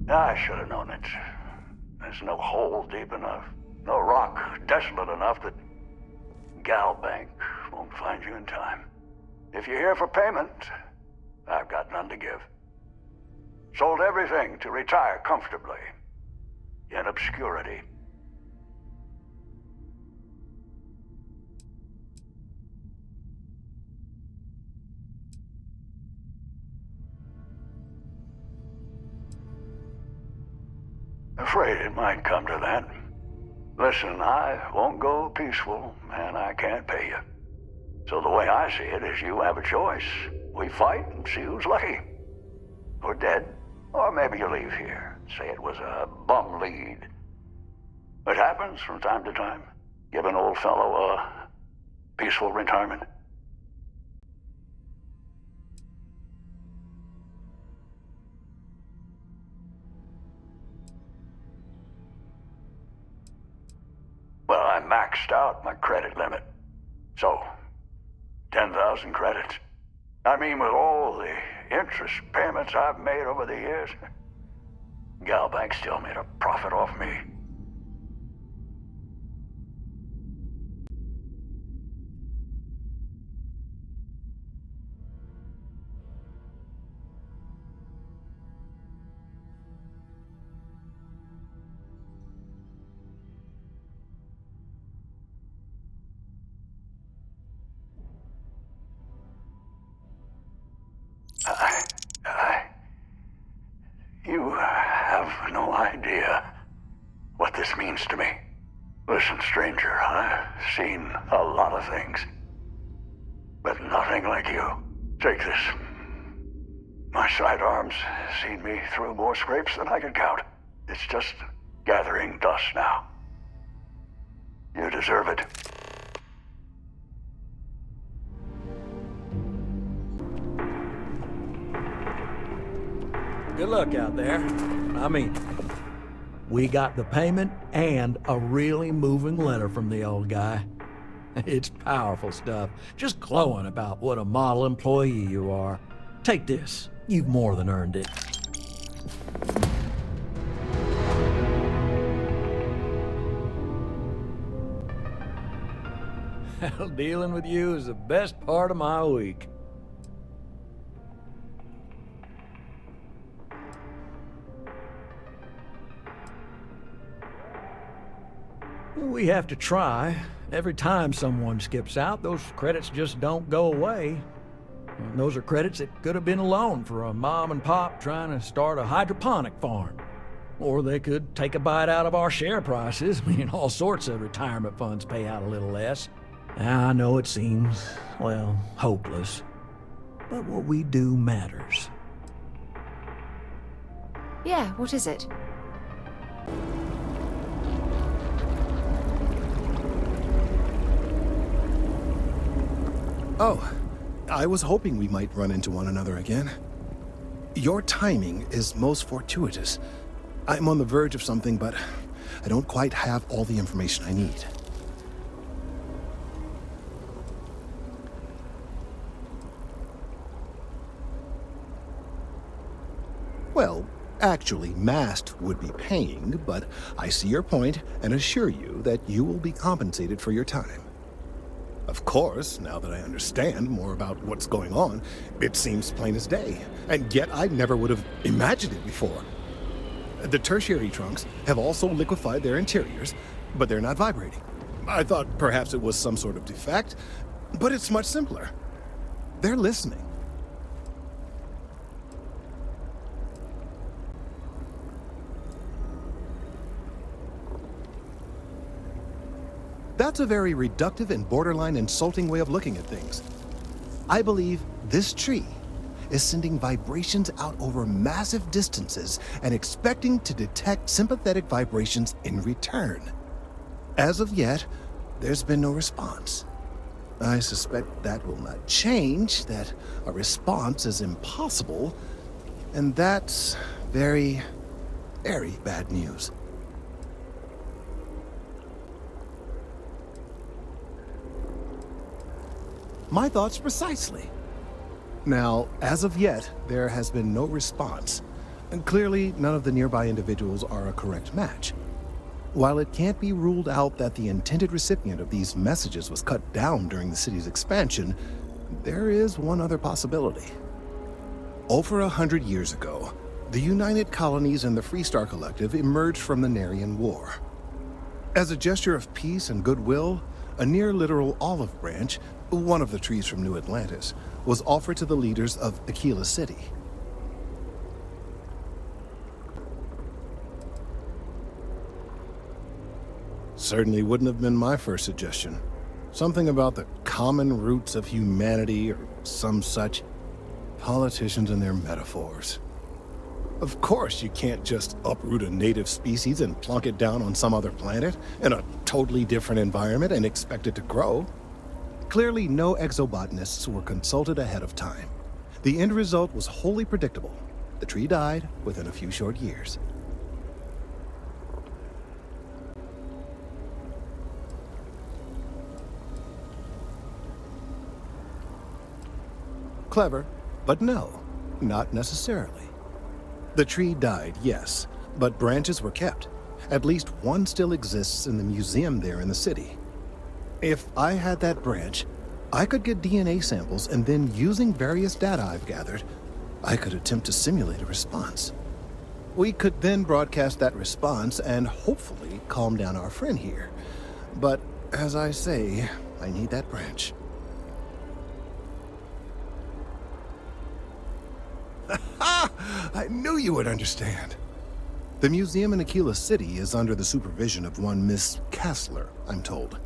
I should have known it. There's no hole deep enough, no rock desolate enough that Gal Bank won't find you in time. If you're here for payment, I've got none to give. Sold everything to retire comfortably, in obscurity. Afraid it might come to that. Listen, I won't go peaceful, and I can't pay you. So the way I see it is you have a choice. We fight and see who's lucky. Or dead. Or maybe you leave here. Say it was a bum lead. It happens from time to time. Give an old fellow a peaceful retirement. Well, I maxed out my credit limit. So, 10,000 credits. I mean, with all the interest payments I've made over the years, Galbank still made a profit off me. You have no idea what this means to me. Listen, stranger, I've seen a lot of things, but nothing like you. Take this. My sidearms seen me through more scrapes than I can count. It's just gathering dust now. You deserve it. Good luck out there. I mean, we got the payment and a really moving letter from the old guy. It's powerful stuff, just glowing about what a model employee you are. Take this. You've more than earned it. Hell, dealing with you is the best part of my week. We have to try. Every time someone skips out, those credits just don't go away. And those are credits that could have been a loan for a mom and pop trying to start a hydroponic farm. Or they could take a bite out of our share prices. I mean, all sorts of retirement funds pay out a little less. I know it seems, well, hopeless. But what we do matters. Yeah, what is it? Oh, I was hoping we might run into one another again. Your timing is most fortuitous. I'm on the verge of something, but I don't quite have all the information I need. Well, actually, Mast would be paying, but I see your point and assure you that you will be compensated for your time. Of course, now that I understand more about what's going on, it seems plain as day, and yet I never would have imagined it before. The tertiary trunks have also liquefied their interiors, but they're not vibrating. I thought perhaps it was some sort of defect, but it's much simpler. They're listening. That's a very reductive and borderline insulting way of looking at things. I believe this tree is sending vibrations out over massive distances and expecting to detect sympathetic vibrations in return. As of yet, there's been no response. I suspect that will not change, that a response is impossible, and that's very, very bad news. My thoughts precisely. Now, as of yet, there has been no response. And clearly, none of the nearby individuals are a correct match. While it can't be ruled out that the intended recipient of these messages was cut down during the city's expansion, there is one other possibility. Over 100 years ago, the United Colonies and the Freestar Collective emerged from the Narian War. As a gesture of peace and goodwill, a near-literal olive branch, one of the trees from New Atlantis, was offered to the leaders of Aquila City. Certainly wouldn't have been my first suggestion. Something about the common roots of humanity or some such. Politicians and their metaphors. Of course you can't just uproot a native species and plunk it down on some other planet in a totally different environment and expect it to grow. Clearly no exobotanists were consulted ahead of time. The end result was wholly predictable. The tree died within a few short years. Clever, but no, not necessarily. The tree died, yes, but branches were kept. At least one still exists in the museum there in the city. If I had that branch, I could get DNA samples and then, using various data I've gathered, I could attempt to simulate a response. We could then broadcast that response and hopefully calm down our friend here. But, as I say, I need that branch. I knew you would understand. The museum in Aquila City is under the supervision of one Miss Kassler, I'm told.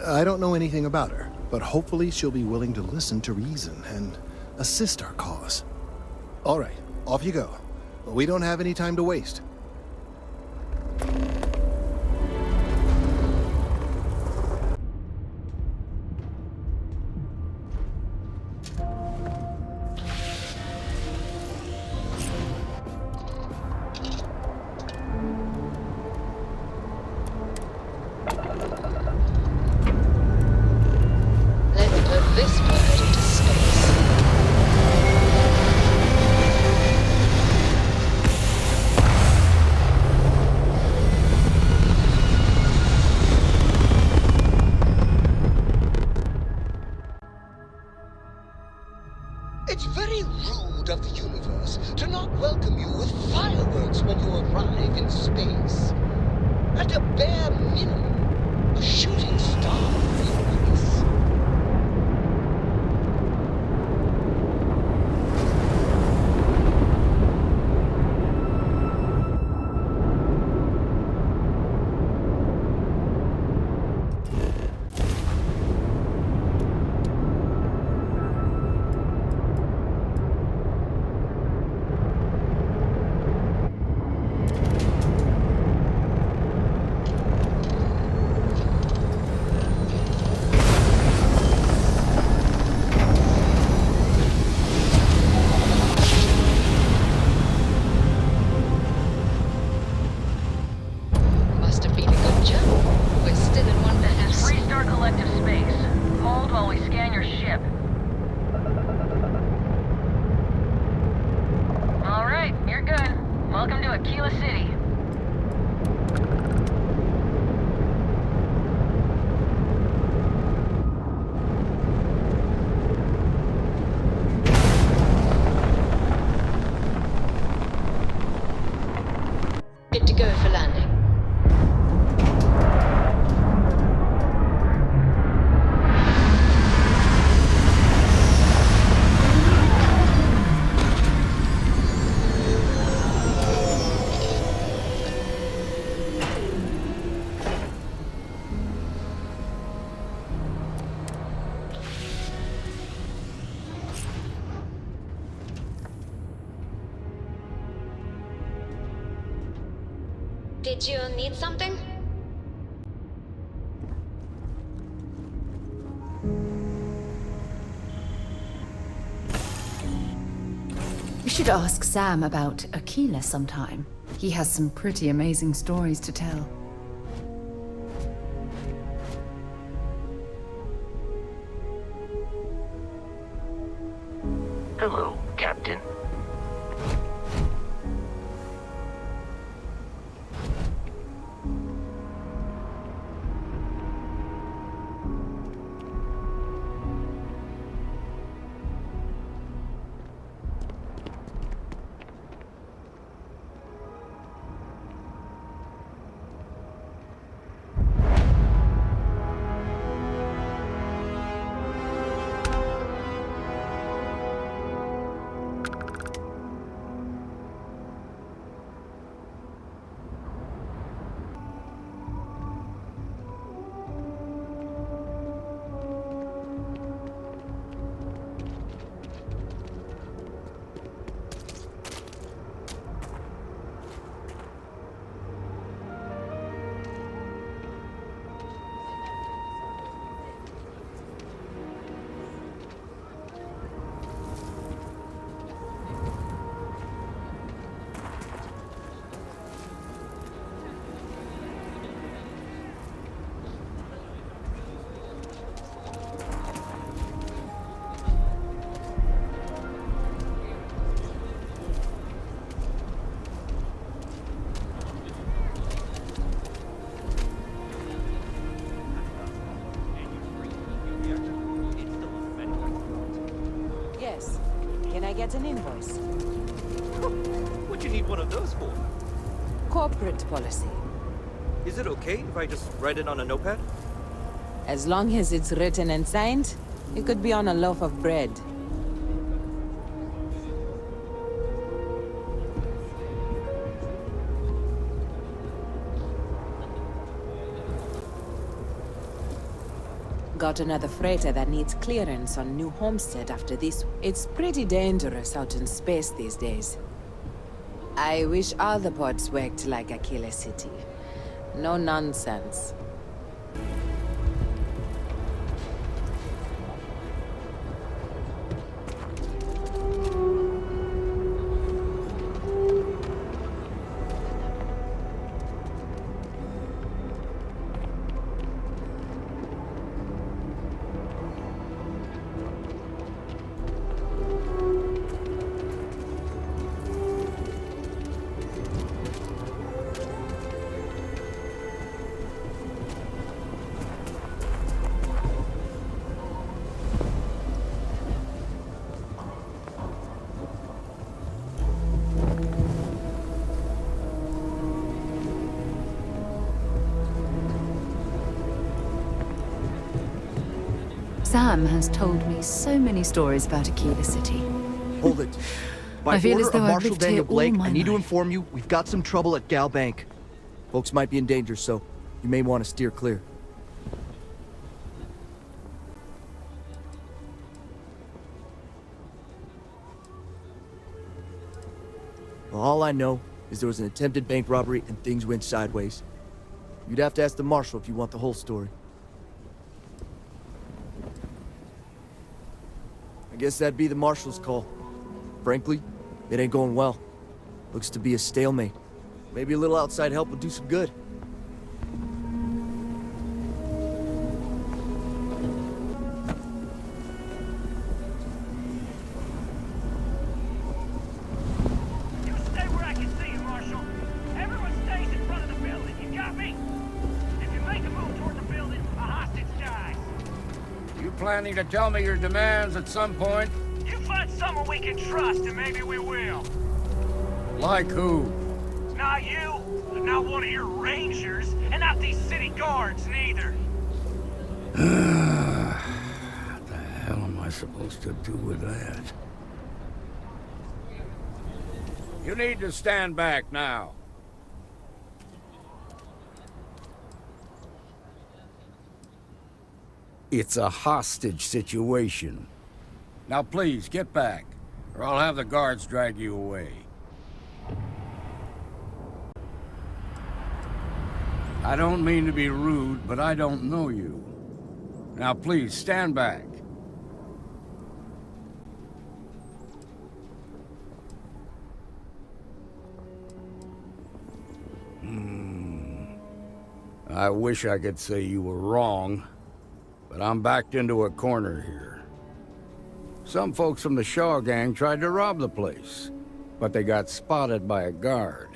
I don't know anything about her, but hopefully she'll be willing to listen to reason and assist our cause. All right, off you go. We don't have any time to waste. This bird into space. It's very rude of the universe to not welcome you with fireworks when you arrive in space. At a bare minimum, a shooting star would be nice. Welcome to Aquila City. Good to go for landing. Did you need something? We should ask Sam about Aquila sometime. He has some pretty amazing stories to tell. Hello, Captain. get an invoice. What'd you need one of those for? Corporate policy. Is it okay if I just write it on a notepad? As long as it's written and signed, it could be on a loaf of bread. Got another freighter that needs clearance on New Homestead after this. It's pretty dangerous out in space these days. I wish all the ports worked like Aquila City. No nonsense. Sam has told me so many stories about Aquila City. Hold it. By I feel order as though of I've Marshal lived here Daniel all Blake, my I need to life. inform you, we've got some trouble at Gal Bank. Folks might be in danger, so you may want to steer clear. Well, all I know is there was an attempted bank robbery and things went sideways. You'd have to ask the Marshal if you want the whole story. I guess that'd be the Marshal's call. Frankly, it ain't going well. Looks to be a stalemate. Maybe a little outside help would do some good. You stay where I can see you, Marshal. Everyone stays in front of the building. You got me? If you make a move toward the building, a hostage dies. You planning to tell me your demands at some point? You find someone we can trust, and maybe we will. Like who? Not you, not one of your rangers, and not these city guards, neither. What the hell am I supposed to do with that? You need to stand back now. It's a hostage situation. Now please, get back, or I'll have the guards drag you away. I don't mean to be rude, but I don't know you. Now please, stand back. I wish I could say you were wrong, but I'm backed into a corner here. Some folks from the Shaw gang tried to rob the place, but they got spotted by a guard.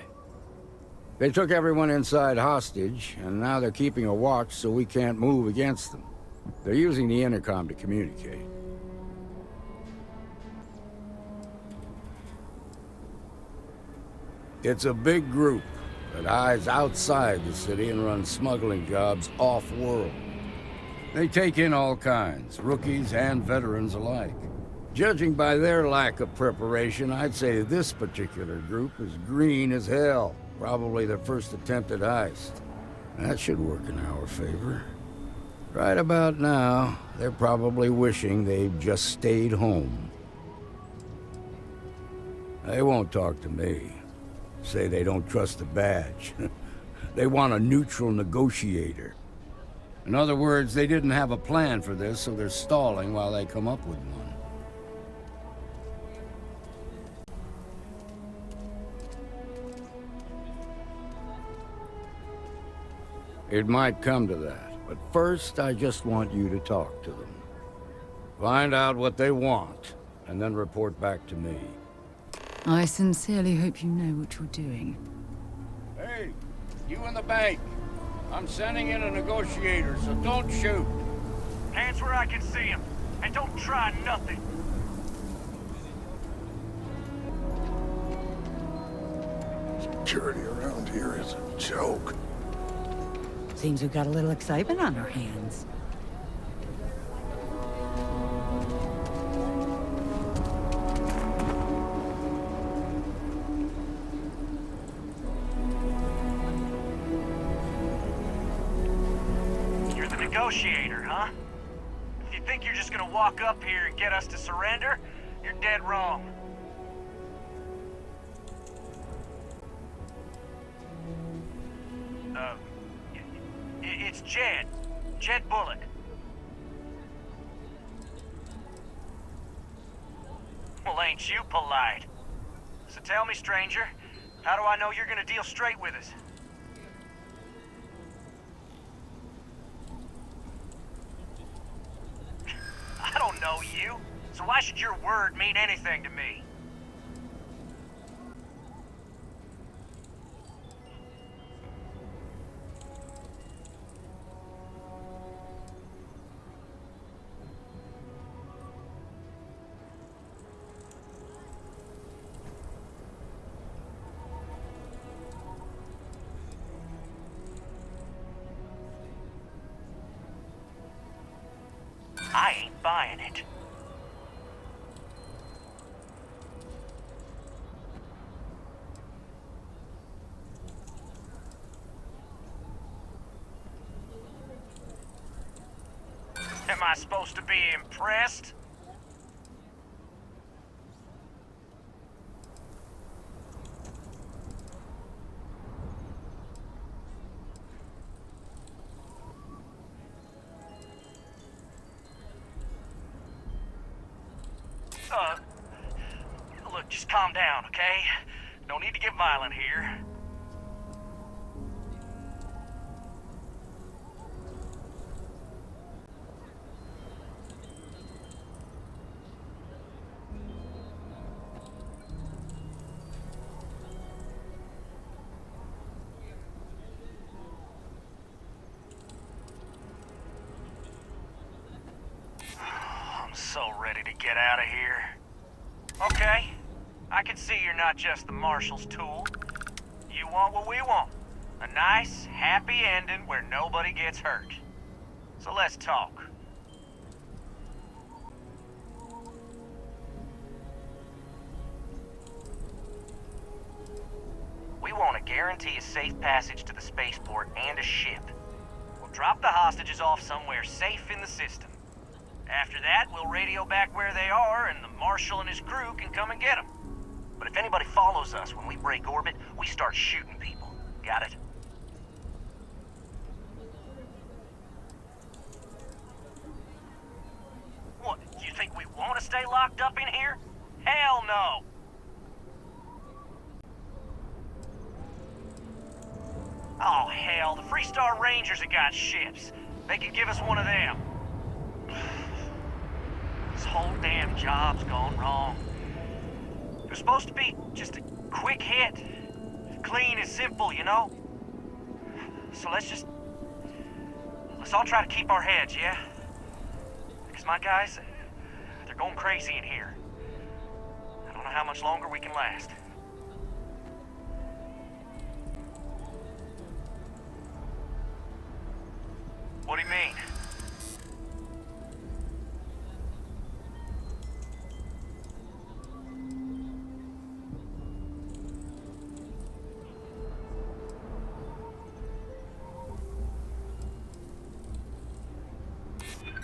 They took everyone inside hostage, and now they're keeping a watch so we can't move against them. They're using the intercom to communicate. It's a big group that hides outside the city and runs smuggling jobs off-world. They take in all kinds, rookies and veterans alike. Judging by their lack of preparation, I'd say this particular group is green as hell. Probably their first attempt at heist. That should work in our favor. Right about now, they're probably wishing they'd just stayed home. They won't talk to me. Say they don't trust the badge. They want a neutral negotiator. In other words, they didn't have a plan for this, so they're stalling while they come up with one. It might come to that, but first I just want you to talk to them. Find out what they want, and then report back to me. I sincerely hope you know what you're doing. Hey, you in the bank. I'm sending in a negotiator, so don't shoot. Hands where I can see him, and don't try nothing. Security around here is a joke. Seems we've got a little excitement on our hands. You're the negotiator, huh? If you think you're just gonna walk up here and get us to surrender, you're dead wrong. It's Jed. Jed Bullock. Well, ain't you polite? So tell me, stranger, how do I know you're gonna deal straight with us? I don't know you, so why should your word mean anything to me? I ain't buying it. Am I supposed to be impressed? Look, just calm down, okay? No need to get violent here. I'm so ready to get out of here. Okay, I can see you're not just the Marshal's tool. You want what we want. A nice, happy ending where nobody gets hurt. So let's talk. We want to guarantee a safe passage to the spaceport and a ship. We'll drop the hostages off somewhere safe in the system. After that, we'll radio back where they are, and the Marshal and his crew can come and get them. But if anybody follows us when we break orbit, we start shooting people. Got it? What, you think we want to stay locked up in here? Hell no! Oh, hell, the Freestar Rangers have got ships. They can give us one of them. This whole damn job's gone wrong. It was supposed to be just a quick hit. Clean and simple, you know? So let's all try to keep our heads, yeah? Because my guys, they're going crazy in here. I don't know how much longer we can last. What do you mean?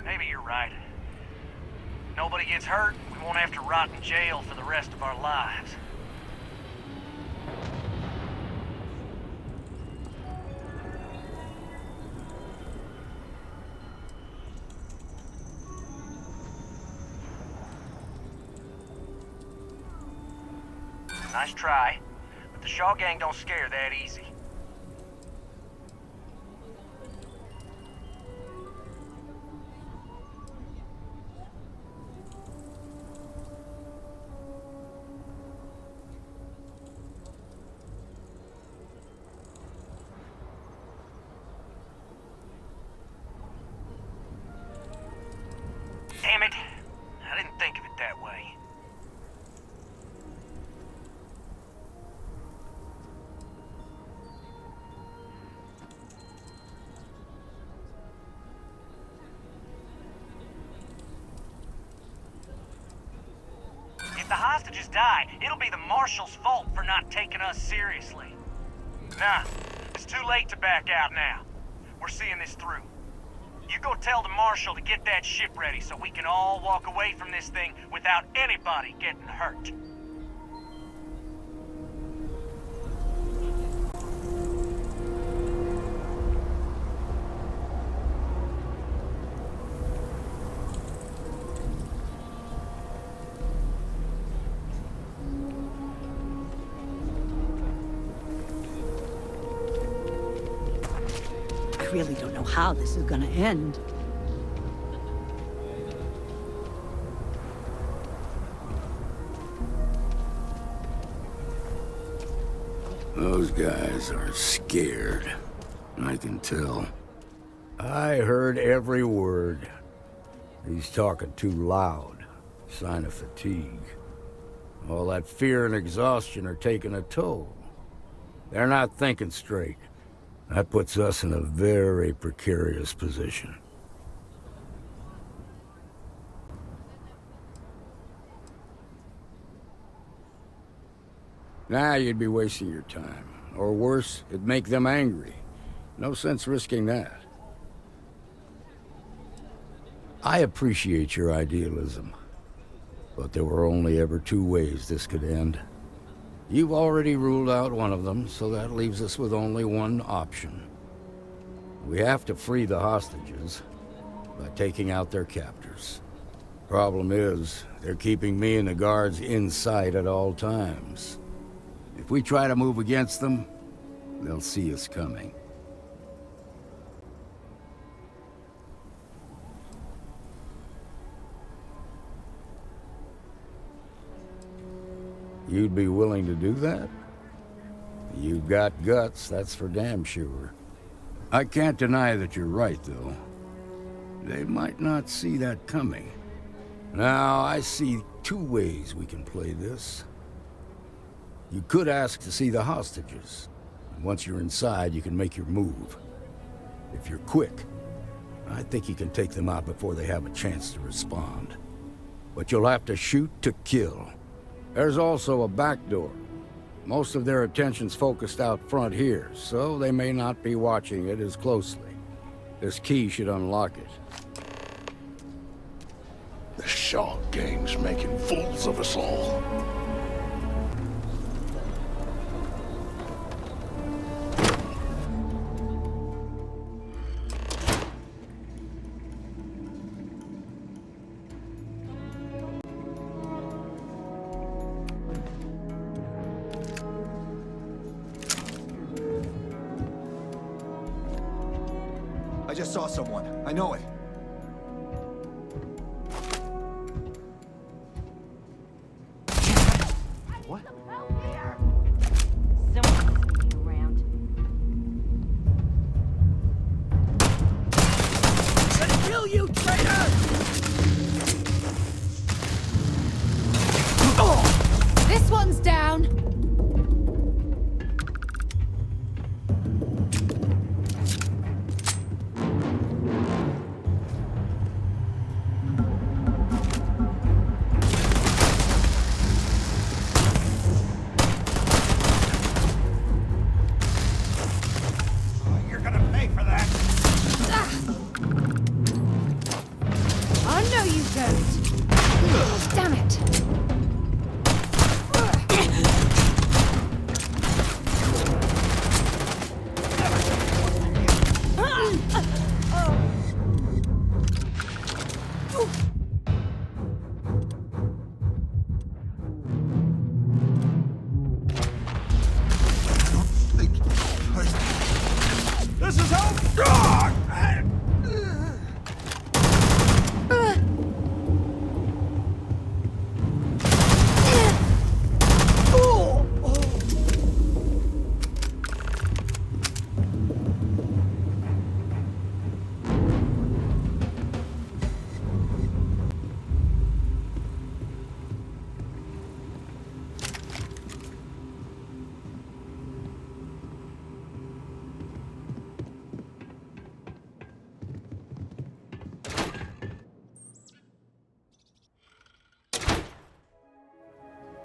Maybe you're right. Nobody gets hurt, we won't have to rot in jail for the rest of our lives. Nice try, but the Shaw gang don't scare that easy. Damn it, I didn't think of it that way. hostages die, it'll be the Marshal's fault for not taking us seriously. Nah, it's too late to back out now. We're seeing this through. You go tell the Marshal to get that ship ready so we can all walk away from this thing without anybody getting hurt. I really don't know how this is gonna end. Those guys are scared. I can tell. I heard every word. He's talking too loud. Sign of fatigue. All that fear and exhaustion are taking a toll. They're not thinking straight. That puts us in a very precarious position. Nah, you'd be wasting your time. Or worse, it'd make them angry. No sense risking that. I appreciate your idealism, but there were only ever two ways this could end. You've already ruled out one of them, so that leaves us with only one option. We have to free the hostages by taking out their captors. Problem is, they're keeping me and the guards in sight at all times. If we try to move against them, they'll see us coming. You'd be willing to do that? You've got guts, that's for damn sure. I can't deny that you're right, though. They might not see that coming. Now, I see two ways we can play this. You could ask to see the hostages. Once you're inside, you can make your move. If you're quick, I think you can take them out before they have a chance to respond. But you'll have to shoot to kill. There's also a back door. Most of their attention's focused out front here, so they may not be watching it as closely. This key should unlock it. The Shaw gang's making fools of us all. I just saw someone. I know it. What? Someone's around. Gonna kill you, traitor! This one's down.